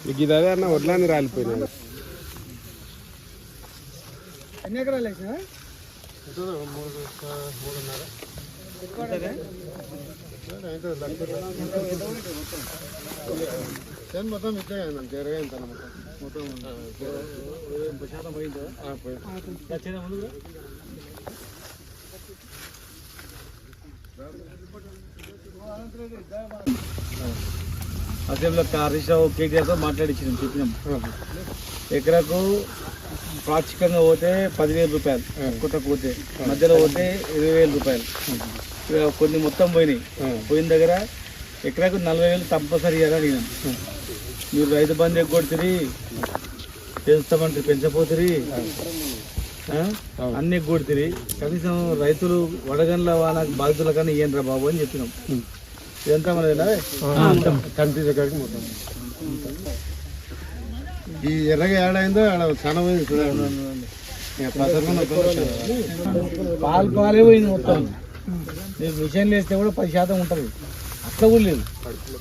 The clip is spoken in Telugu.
మీకు ఇది అదే అన్న వడ్లాన్ని రాలిపోయినాయి. ఎన్ని ఎకరాలు వేసినా? 3.5 మొత్తం ఇట్లే జరగంత మొత్తం 80% పోయిందా? వచ్చేదా ముందు అసెంబ్లీలో హరీష్ రావు కేటీఆర్తో మాట్లాడించినాం, చెప్పినాం ఎకరాకు పాక్షికంగా పోతే 10,000 రూపాయలు, కొత్తకు పోతే మధ్యలో పోతే 20,000 రూపాయలు, కొన్ని మొత్తం పోయినాయి. పోయిన దగ్గర ఎకరాకు 40,000 కంపల్సరీ ఇవ్వాలని అడిగినాం. మీరు రైతు బంధు ఎగ్గొడుతుంది, పెంచుతామంటే పెంచపోతుంది, అన్ని ఎగ్గొడుతుంది, కనీసం రైతులు వడగండ్ల వాళ్ళకి బాధితుల కానీ ఇయ్యండి బాబు అని చెప్పినాం. ఇదంతా మనదేనా కనిపించే కాడికి మొత్తం ఈ ఎర్రగా ఏడైందో చాలా పాలే పోయింది మొత్తం. మిషన్లు వేస్తే కూడా 10% ఉంటుంది, అట్లా కూడా లేదు.